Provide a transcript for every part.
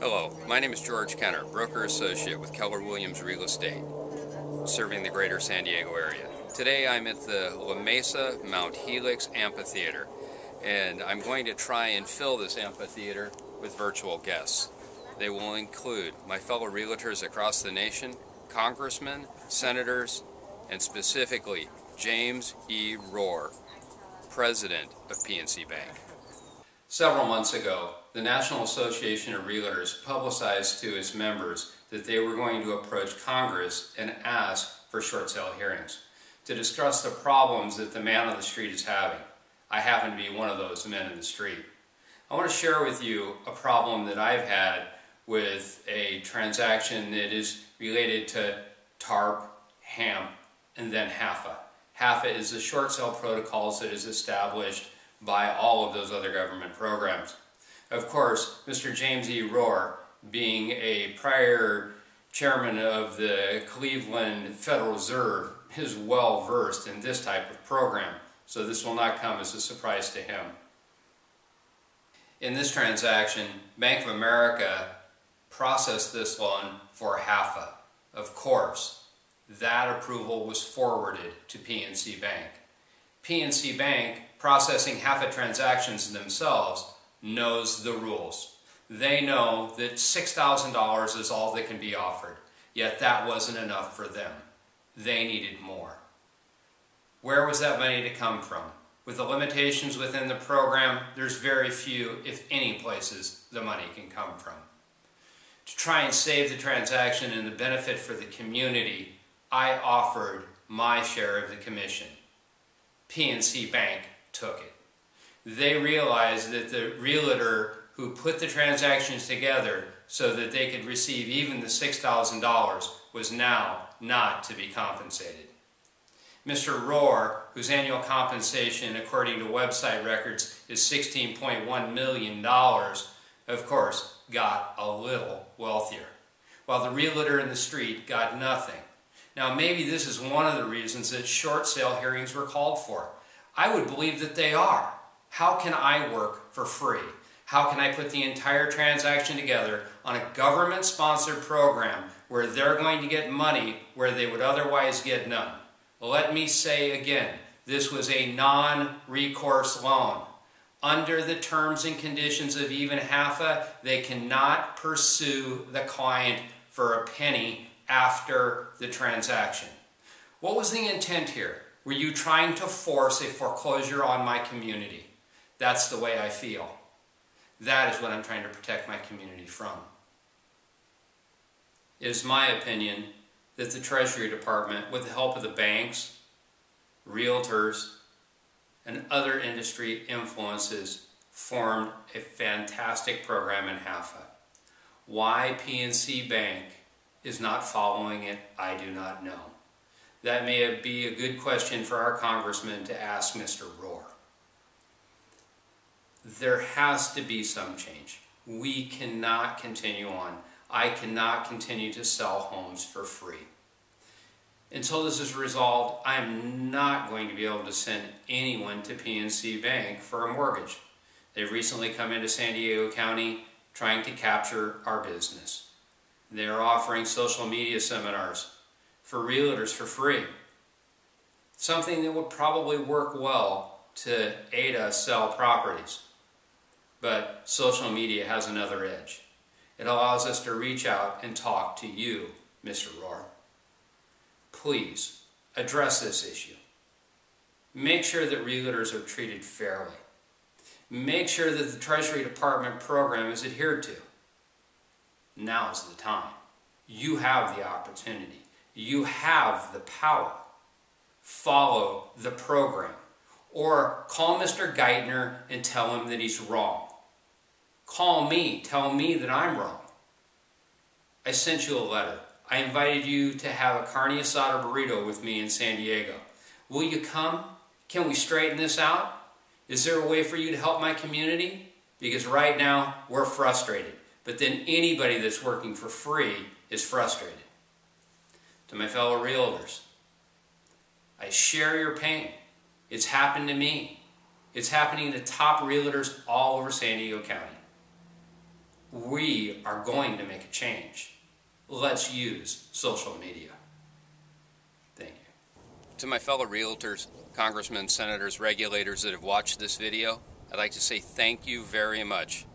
Hello, my name is G.Kenner, Broker Associate with Keller Williams Real Estate, serving the greater San Diego area. Today I'm at the La Mesa Mount Helix Amphitheater, and I'm going to try and fill this amphitheater with virtual guests. They will include my fellow realtors across the nation, congressmen, senators, and specifically James E. Rohr, President of PNC Bank. Several months ago, the National Association of Realtors publicized to its members that they were going to approach Congress and ask for short sale hearings to discuss the problems that the man on the street is having. I happen to be one of those men in the street. I want to share with you a problem that I've had with a transaction that is related to TARP, HAMP, and then HAFA. HAFA is the short sale protocols that is established by all of those other government programs. Of course, Mr. James E. Rohr, being a prior chairman of the Cleveland Federal Reserve, is well versed in this type of program, so this will not come as a surprise to him. In this transaction, Bank of America processed this loan for HAFA. Of course, that approval was forwarded to PNC Bank. PNC Bank, processing HAFA transactions themselves, knows the rules. They know that $6,000 is all that can be offered, yet that wasn't enough for them. They needed more. Where was that money to come from? With the limitations within the program, there's very few, if any, places the money can come from. To try and save the transaction and the benefit for the community, I offered my share of the commission. PNC Bank took it. They realized that the realtor who put the transactions together so that they could receive even the $6,000 was now not to be compensated. Mr. Rohr, whose annual compensation according to website records is $16.1 million, of course, got a little wealthier, while the realtor in the street got nothing. Now maybe this is one of the reasons that short sale hearings were called for. I would believe that they are. How can I work for free? How can I put the entire transaction together on a government-sponsored program where they're going to get money where they would otherwise get none? Let me say again, this was a non-recourse loan. Under the terms and conditions of even HAFA, they cannot pursue the client for a penny after the transaction. What was the intent here? Were you trying to force a foreclosure on my community? That's the way I feel. That is what I'm trying to protect my community from. It is my opinion that the Treasury Department, with the help of the banks, realtors, and other industry influences, formed a fantastic program in HAFA. Why PNC Bank is not following it, I do not know. That may be a good question for our congressman to ask Mr. Rohr. There has to be some change. We cannot continue on. I cannot continue to sell homes for free. Until this is resolved, I am not going to be able to send anyone to PNC Bank for a mortgage. They've recently come into San Diego County trying to capture our business. They are offering social media seminars for realtors for free. Something that would probably work well to aid us sell properties. But social media has another edge. It allows us to reach out and talk to you, Mr. Rohr. Please address this issue. Make sure that realtors are treated fairly. Make sure that the Treasury Department program is adhered to. Now is the time. You have the opportunity. You have the power. Follow the program. Or call Mr. Geithner and tell him that he's wrong. Call me, tell me that I'm wrong. I sent you a letter. I invited you to have a carne asada burrito with me in San Diego. Will you come? Can we straighten this out? Is there a way for you to help my community? Because right now, we're frustrated. But then anybody that's working for free is frustrated. To my fellow realtors, I share your pain. It's happened to me. It's happening to top realtors all over San Diego County. We are going to make a change. Let's use social media. Thank you. To my fellow realtors, congressmen, senators, regulators that have watched this video, I'd like to say thank you very much.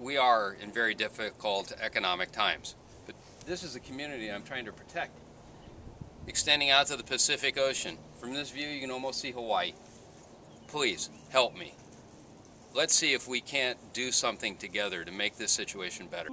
We are in very difficult economic times, but this is a community I'm trying to protect. Extending out to the Pacific Ocean. From this view, you can almost see Hawaii. Please, help me. Let's see if we can't do something together to make this situation better.